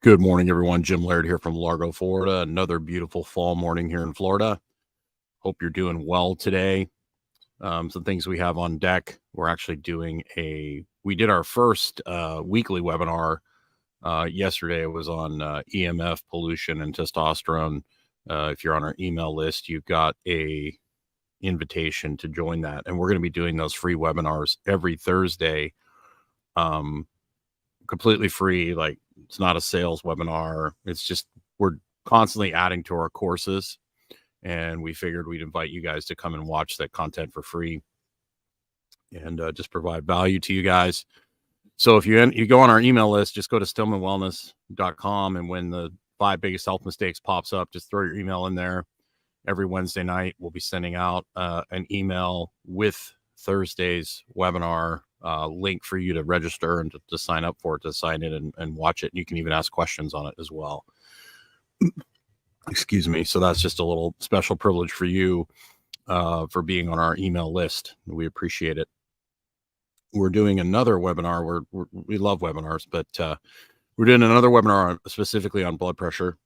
Good morning, everyone. Jim Laird here from Largo, Florida. Another beautiful fall morning here in Florida. Hope you're doing well today. Some things we have on deck. We're actually we did our first weekly webinar yesterday. It was on EMF, pollution, and testosterone. If you're on our email list, you've got a invitation to join that. And we're going to be doing those free webinars every Thursday, completely free. Like, it's not a sales webinar. It's just, we're constantly adding to our courses, and we figured we'd invite you guys to come and watch that content for free and just provide value to you guys. So if you go on our email list, just go to stillmanwellness.com, and when the 5 biggest health mistakes pops up, just throw your email in there. Every Wednesday night, we'll be sending out an email with Thursday's webinar link for you to register and to sign up for it, to sign in and watch it. You can even ask questions on it as well. Excuse me. So that's just a little special privilege for you for being on our email list. We appreciate it. We're doing another webinar. We love webinars, but we're doing another webinar specifically on blood pressure,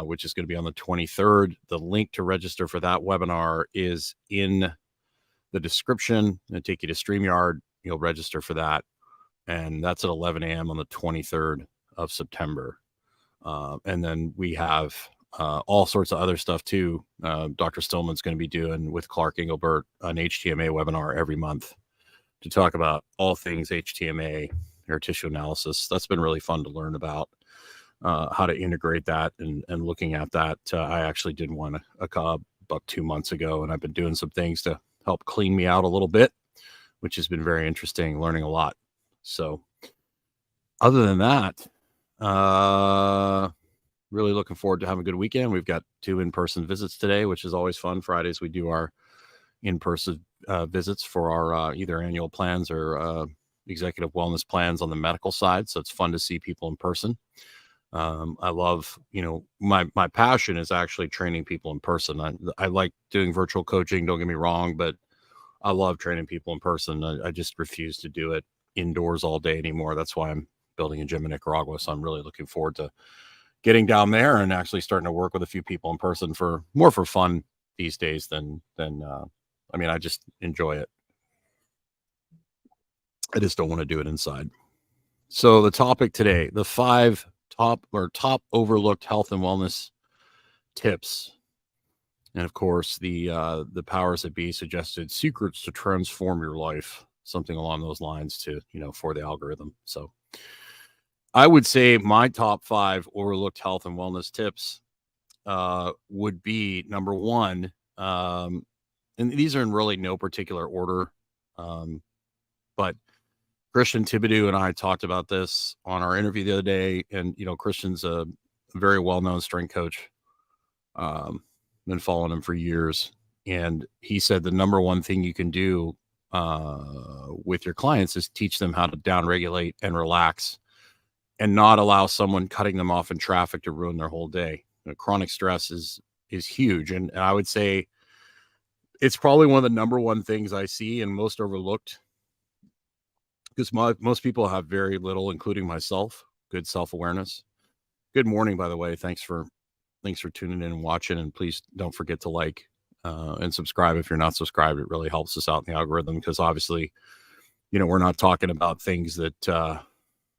which is going to be on the 23rd. The link to register for that webinar is in the description. It'll take you to StreamYard. You'll register for that. And that's at 11 a.m. on the 23rd of September. And then we have all sorts of other stuff too. Dr. Stillman's going to be doing with Clark Engelbert an HTMA webinar every month to talk about all things HTMA, hair tissue analysis. That's been really fun to learn about. How to integrate that and looking at that. I actually did one about 2 months ago, and I've been doing some things to help clean me out a little bit, which has been very interesting, learning a lot. So other than that, really looking forward to having a good weekend. We've got 2 in-person visits today, which is always fun. Fridays, we do our in-person visits for our either annual plans or executive wellness plans on the medical side. So it's fun to see people in person. I love, my passion is actually training people in person. I like doing virtual coaching, don't get me wrong, but I love training people in person. I just refuse to do it indoors all day anymore. That's why I'm building a gym in Nicaragua. So I'm really looking forward to getting down there and actually starting to work with a few people in person for fun these days than I just enjoy it. I just don't want to do it inside. So the topic today, the 5 top overlooked health and wellness tips. And of course, the powers that be suggested secrets to transform your life, something along those lines to, for the algorithm. So I would say my top 5 overlooked health and wellness tips would be number 1. And these are in really no particular order. But Christian Thibodeau and I talked about this on our interview the other day. And, Christian's a very well-known strength coach. Been following him for years. And he said the number one thing you can do with your clients is teach them how to downregulate and relax and not allow someone cutting them off in traffic to ruin their whole day. Chronic stress is huge. And I would say it's probably one of the number one things I see and most overlooked, because most people have very little, including myself, good self-awareness. Good morning, by the way. Thanks for tuning in and watching. And please don't forget to like and subscribe if you're not subscribed. It really helps us out in the algorithm, because obviously, we're not talking about things that are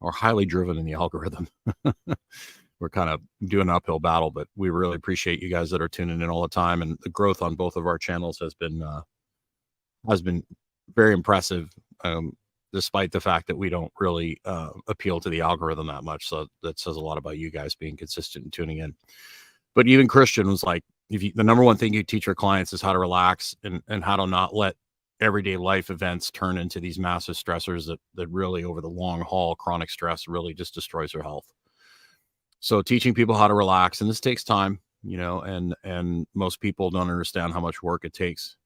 highly driven in the algorithm. We're kind of doing an uphill battle, but we really appreciate you guys that are tuning in all the time. And the growth on both of our channels has been very impressive. Despite the fact that we don't really appeal to the algorithm that much. So that says a lot about you guys being consistent and tuning in. But even Christian was like, the number one thing you teach your clients is how to relax and how to not let everyday life events turn into these massive stressors that really, over the long haul, chronic stress really just destroys their health. So teaching people how to relax, and this takes time, and most people don't understand how much work it takes.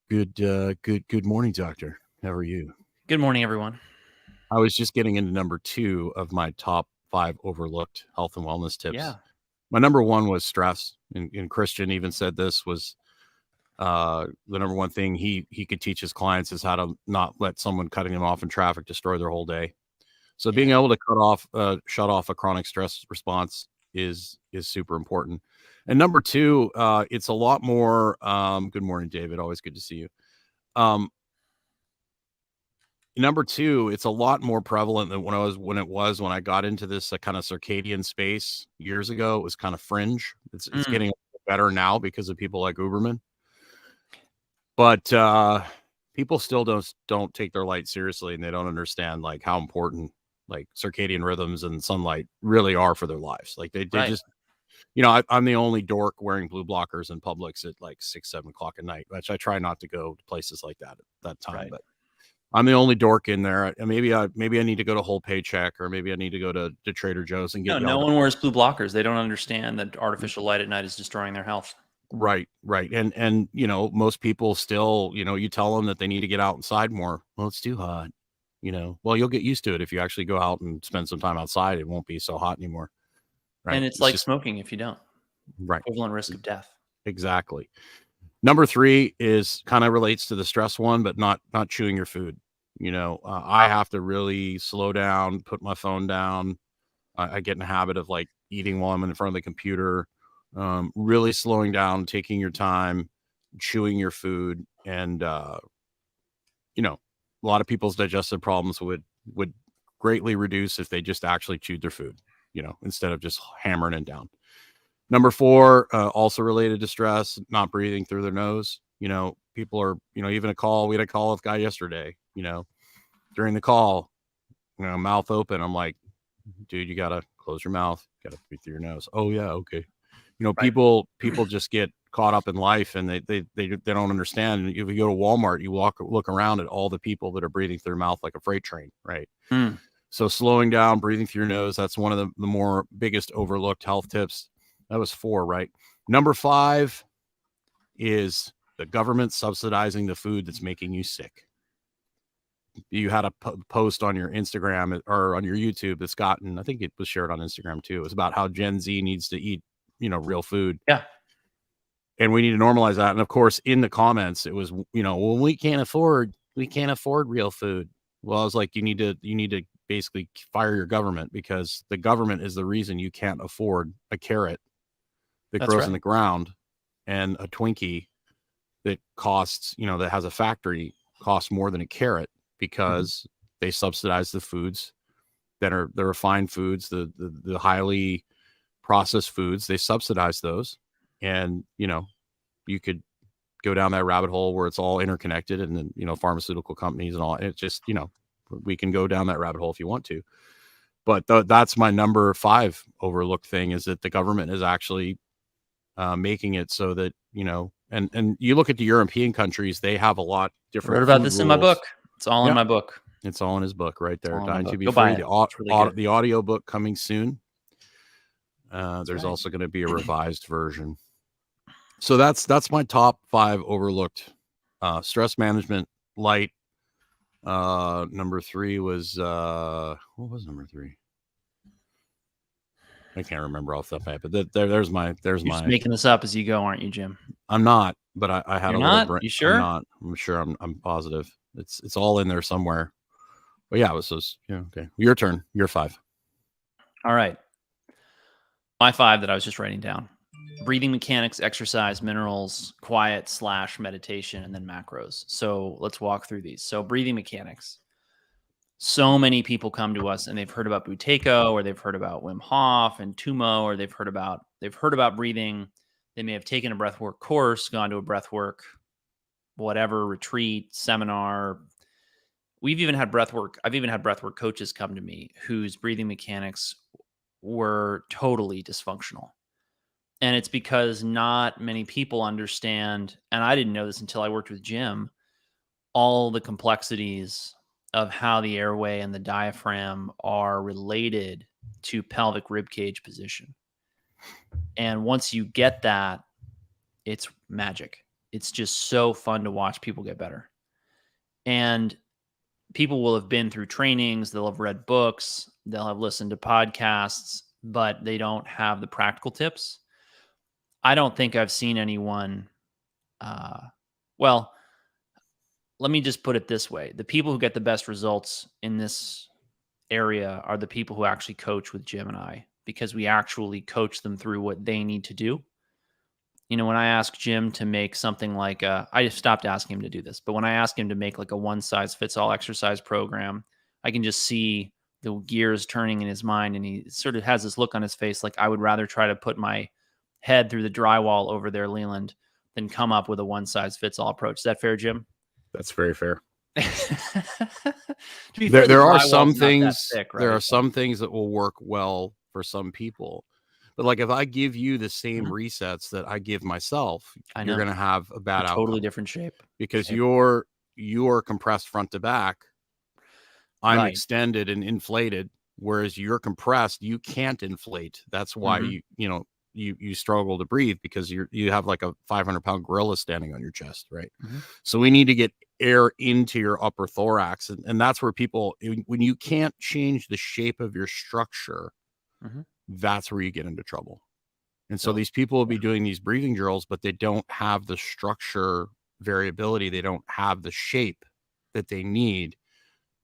Good morning, doctor. How are you? Good morning, everyone. I was just getting into number 2 of my top 5 overlooked health and wellness tips. Yeah. My number 1 was stress. And Christian even said this was the number one thing he could teach his clients is how to not let someone cutting them off in traffic destroy their whole day. So being able to shut off a chronic stress response is super important. And number two, it's a lot more. Good morning, David. Always good to see you. Number two, it's a lot more prevalent than when I got into this kind of circadian space years ago. It was kind of fringe. It's getting better now because of people like Uberman. But people still don't take their light seriously, and they don't understand like how important like circadian rhythms and sunlight really are for their lives. Like they just, I'm the only dork wearing blue blockers in Publix at like 6-7 o'clock at night, which I try not to go to places like that at that time. But I'm the only dork in there. Maybe I need to go to Whole Paycheck, or maybe I need to go to Trader Joe's and get. No one wears blue blockers. They don't understand that artificial light at night is destroying their health. Right. And most people still, you tell them that they need to get out inside more. Well, it's too hot. Well, you'll get used to it if you actually go out and spend some time outside. It won't be so hot anymore. Right. And it's like smoking if you don't. Right. Equivalent risk of death. Exactly. Number three is kind of relates to the stress one, but not chewing your food. I have to really slow down, put my phone down. I get in the habit of like eating while I'm in front of the computer, really slowing down, taking your time, chewing your food. And, a lot of people's digestive problems would greatly reduce if they just actually chewed their food, instead of just hammering it down. Number four, also related to stress, not breathing through their nose. People are, even we had a call with a guy yesterday, during the call, mouth open. I'm like, dude, you got to close your mouth, got to breathe through your nose. Oh yeah. Okay. People just get caught up in life, and they don't understand. If you go to Walmart, you look around at all the people that are breathing through their mouth like a freight train. Right. So slowing down, breathing through your nose, that's one of the more biggest overlooked health tips. That was 4, right? Number 5 is the government subsidizing the food that's making you sick. You had a post on your Instagram or on your YouTube that's gotten, I think it was shared on Instagram too. It was about how Gen Z needs to eat, real food. Yeah. And we need to normalize that. And of course, in the comments, it was, well, we can't afford real food. Well, I was like, you need to basically fire your government, because the government is the reason you can't afford a carrot that grows in the ground and a Twinkie that costs, that has a factory costs more than a carrot, because they subsidize the foods that are the refined foods, the highly processed foods. They subsidize those. And, you could go down that rabbit hole where it's all interconnected, and then, pharmaceutical companies and all. It's just, we can go down that rabbit hole if you want to. But that's my number 5 overlooked thing, is that the government is actually making it so that, and you look at the European countries, they have a lot different. I wrote about this rules in my book. It's all in my book. It's all in his book right there. Dying to Be Go Free. The audio book coming soon. There's also going to be a revised version. So that's my top 5 overlooked. Stress management, light. Number 3 was what was number 3? I can't remember off the top of my head, but there's my. You're just making this up as you go, aren't you, Jim? I'm not, but I had You're a little not? brain. You sure? I'm not. I'm sure. I'm positive. It's all in there somewhere. But yeah, it was those. Yeah. Okay. Your turn. Your 5. All right. My 5 that I was just writing down: breathing mechanics, exercise, minerals, quiet / meditation, and then macros. So let's walk through these. So breathing mechanics. So many people come to us and they've heard about Buteyko, or they've heard about Wim Hof and Tumo, or they've heard about breathing. They may have taken a breathwork course, gone to a breathwork, whatever, retreat, seminar. I've even had breathwork coaches come to me whose breathing mechanics were totally dysfunctional. And it's because not many people understand, and I didn't know this until I worked with Jim, all the complexities of how the airway and the diaphragm are related to pelvic rib cage position. And once you get that, it's magic. It's just so fun to watch people get better. And people will have been through trainings, they'll have read books, they'll have listened to podcasts, but they don't have the practical tips. I don't think I've seen anyone, let me just put it this way. The people who get the best results in this area are the people who actually coach with Jim and I, because we actually coach them through what they need to do. You know, when I ask Jim to make something like I just stopped asking him to do this, but when I ask him to make like a one size fits all exercise program, I can just see the gears turning in his mind, and he sort of has this look on his face like, I would rather try to put my head through the drywall over there, Leland, than come up with a one size fits all approach. Is that fair, Jim? That's very fair. To be fair, the There are drywall's some not that things. thick, There right? are some things that will work well for some people, but like if I give you the same Mhm. resets that I give myself, I you're know. going to have a bad A totally outcome different shape. because you're compressed front to back. I'm Right. extended and inflated, whereas you're compressed. You can't inflate. That's why Mhm. you struggle to breathe, because you have like a 500-pound gorilla standing on your chest, right? Mhm. So we need to get air into your upper thorax, and that's where people, when you can't change the shape of your structure, Mhm. that's where you get into trouble. And so So, these people will yeah. be doing these breathing drills, but they don't have the structure variability. They don't have the shape that they need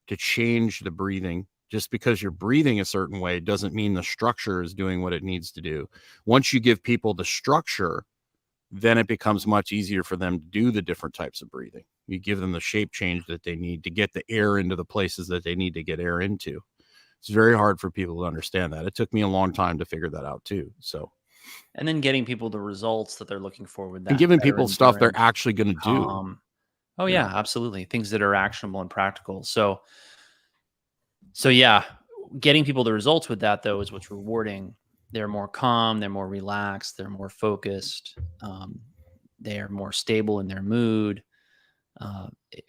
to change the breathing. Just because you're breathing a certain way doesn't mean the structure is doing what it needs to do. Once you give people the structure, then it becomes much easier for them to do the different types of breathing. You give them the shape change that they need to get the air into the places that they need to get air into. It's very hard for people to understand that. It took me a long time to figure that out too. So, And then getting people the results that they're looking for with and that: giving better people stuff they're endurance, actually going to do, calm. Oh you yeah, know. absolutely. Things that are actionable and practical. So yeah, getting people the results with that though is what's rewarding. They're more calm, they're more relaxed, they're more focused, they are more stable in their mood.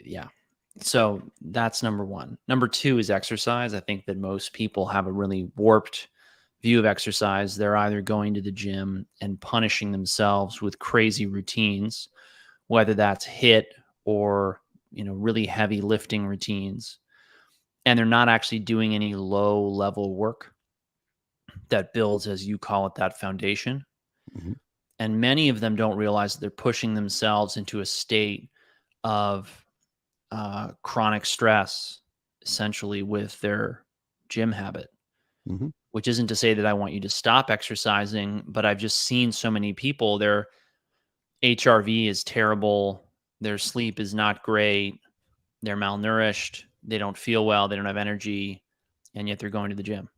Yeah. So that's number one. Number two is exercise. I think that most people have a really warped view of exercise. They're either going to the gym and punishing themselves with crazy routines, whether that's HIIT or, really heavy lifting routines, and they're not actually doing any low level work that builds, as you call it, that foundation. Mhm. And many of them don't realize that they're pushing themselves into a state of chronic stress, essentially, with their gym habit. Mhm. Which isn't to say that I want you to stop exercising, but I've just seen so many people, their HRV is terrible, their sleep is not great, they're malnourished, they don't feel well, they don't have energy, and yet they're going to the gym.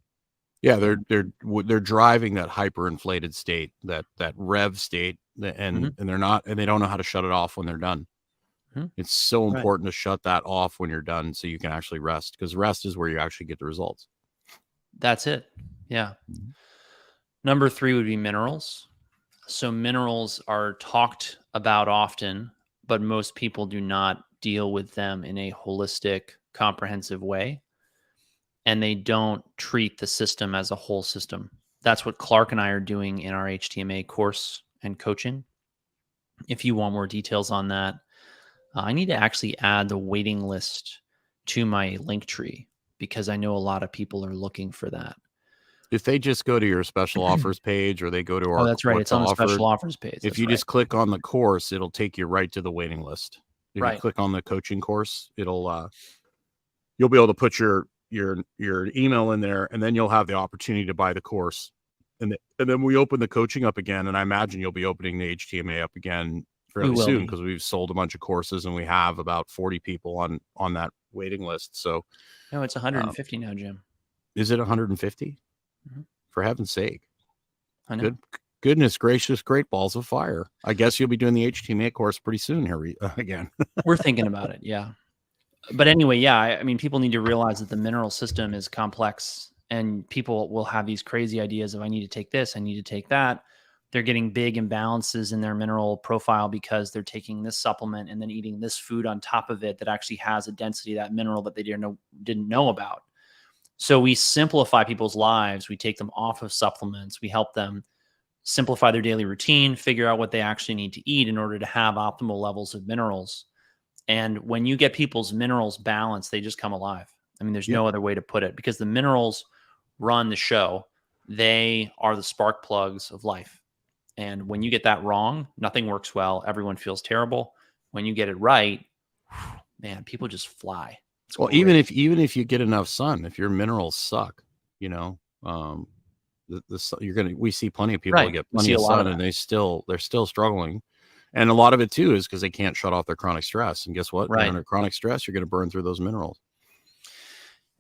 Yeah, You they're driving that hyperinflated state, that rev state, Mhm, and they're not, and they don't know how to shut it off when they're done. mhm, It's so right. important to shut that off when you're done so you can actually rest, because rest is where you actually get the results. That's it. Yeah. Mhm. Number 3 would be minerals. So minerals are talked about often, but most people do not deal with them in a holistic, comprehensive way, and they don't treat the system as a whole system. That's what Clark and I are doing in our HTMA course and coaching. If you want more details on that, I need to actually add the waiting list to my link tree, because I know a lot of people are looking for that. If they just go to your special offers page, or they go to Oh, our that's right. what's It's on the offered, special offers page. if That's you right. just click on the course, it'll take you right to the waiting list. If you Right. click on the coaching course, you'll be able to put your email in there, and then you'll have the opportunity to buy the course. And then we open the coaching up again, and I imagine you'll be opening the HTMA up again We fairly will soon, be. because we've sold a bunch of courses and we have about 40 people on that waiting list. So, No, it's uh, 150 now, Jim. is it 150? Mhm. For heaven's sake. I know. Good goodness gracious, great balls of fire. I guess you'll be doing the HTMA course pretty soon here again. We're thinking about it. Yeah. But anyway, yeah, I mean, people need to realize that the mineral system is complex, and people will have these crazy ideas of, I need to take this, I need to take that. They're getting big imbalances in their mineral profile because they're taking this supplement and then eating this food on top of it that actually has a density of that mineral that they didn't know about. So we simplify people's lives. We take them off of supplements. We help them simplify their daily routine, figure out what they actually need to eat in order to have optimal levels of minerals. And when you get people's minerals balanced, they just come alive. I mean, there's Yep. no other way to put it, because the minerals run the show. They are the spark plugs of life. And when you get that wrong, nothing works well. Everyone feels terrible. When you get it right, man, people just fly. Well, even if you get enough sun, if your minerals suck, you know, we see plenty of people that get plenty of sun and they're still struggling. And a lot of it too is because they can't shut off their chronic stress. And guess what? When you're under chronic stress, you're going to burn through those minerals.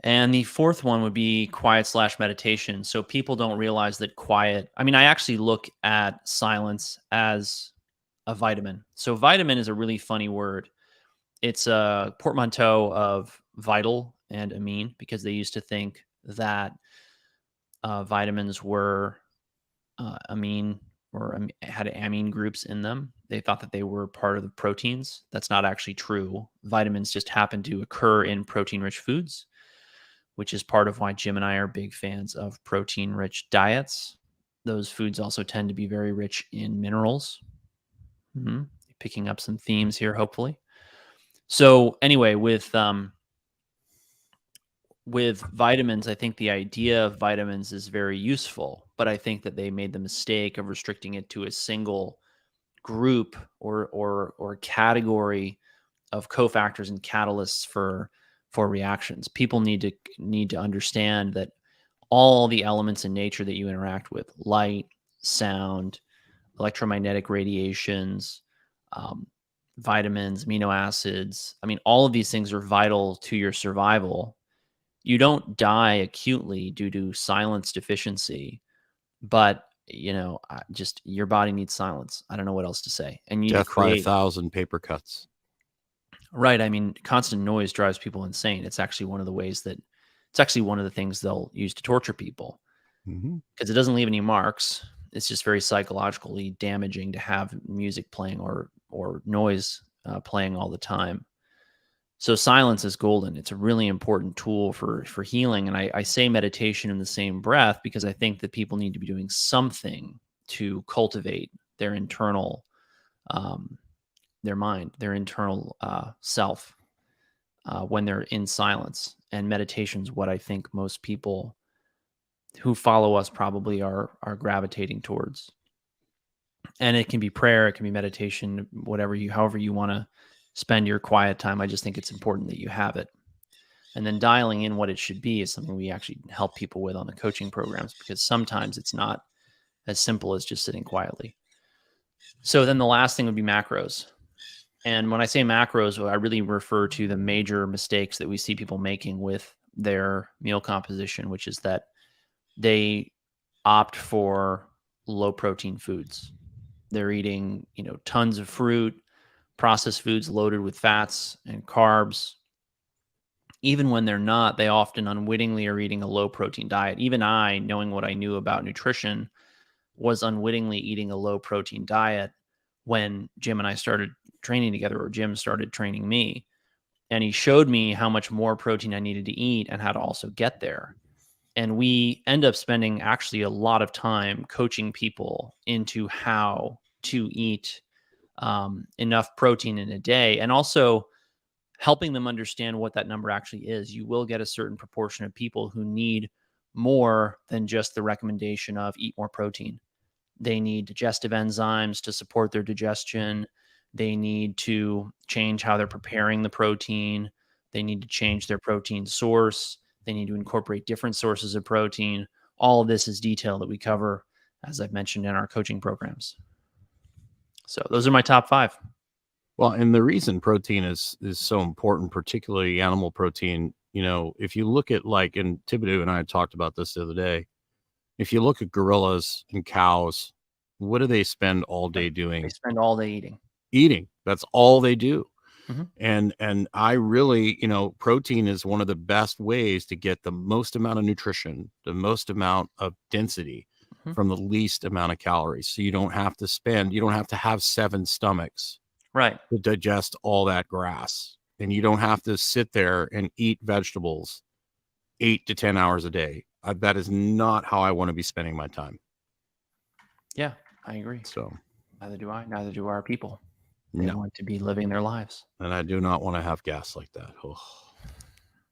And the fourth one would be quiet/meditation. So people don't realize that quiet, I mean, I actually look at silence as a vitamin. So vitamin is a really funny word. It's a portmanteau of vital and amine, because they used to think that vitamins were amine or had amine groups in them. They thought that they were part of the proteins. That's not actually true. Vitamins just happen to occur in protein-rich foods, which is part of why Jim and I are big fans of protein-rich diets. Those foods also tend to be very rich in minerals. Picking up some themes here, hopefully. So anyway, with vitamins, I think the idea of vitamins is very useful, but I think that they made the mistake of restricting it to a single group or category of cofactors and catalysts for reactions. People need to understand that all the elements in nature that you interact with, light, sound, electromagnetic radiations, vitamins, amino acids, I mean, all of these things are vital to your survival. You don't die acutely due to silence deficiency, but just your body needs silence. I don't know what else to say. And you death by 1,000 paper cuts. Right. I mean, constant noise drives people insane. It's actually one of the things they'll use to torture people, because it doesn't leave any marks. It's just very psychologically damaging to have music playing or noise playing all the time. So silence is golden. It's a really important tool for healing. And I say meditation in the same breath because I think that people need to be doing something to cultivate their internal, their mind, their internal self when they're in silence. And meditation is what I think most people who follow us probably are gravitating towards. And it can be prayer, it can be meditation, however you want to spend your quiet time. I just think it's important that you have it. And then dialing in what it should be is something we actually help people with on the coaching programs, because sometimes it's not as simple as just sitting quietly. So then the last thing would be macros. And when I say macros, I really refer to the major mistakes that we see people making with their meal composition, which is that they opt for low protein foods. They're eating, tons of fruit, processed foods loaded with fats and carbs. Even when they're not, they often unwittingly are eating a low protein diet. Even I, knowing what I knew about nutrition, was unwittingly eating a low protein diet when Jim and I started training together, or Jim started training me. And he showed me how much more protein I needed to eat and how to also get there. And we end up spending actually a lot of time coaching people into how to eat enough protein in a day, and also helping them understand what that number actually is. You will get a certain proportion of people who need more than just the recommendation of eat more protein. They need digestive enzymes to support their digestion. They need to change how they're preparing the protein. They need to change their protein source. They need to incorporate different sources of protein. All of this is detail that we cover, as I've mentioned, in our coaching programs. So those are my top 5. Well, and the reason protein is so important, particularly animal protein, if you look at, like, and Thibodeau and I had talked about this the other day, if you look at gorillas and cows, what do they spend all day doing? They spend all day eating. Eating. That's all they do. And I really, protein is one of the best ways to get the most amount of nutrition, the most amount of density from the least amount of calories. So you don't have to have 7 stomachs to digest all that grass. And you don't have to sit there and eat vegetables 8 to 10 hours a day. That is not how I want to be spending my time. Yeah, I agree. So neither do I. Neither do our people. They want to be living their lives. And I do not want to have gas like that. Oh,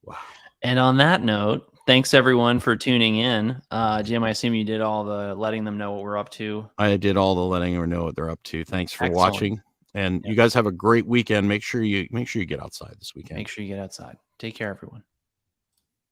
wow. And on that note, thanks everyone for tuning in. Jim, I assume you did all the letting them know what we're up to. I did all the letting them know what they're up to. Thanks for watching. And you guys have a great weekend. Make sure you get outside this weekend. Make sure you get outside. Take care, everyone.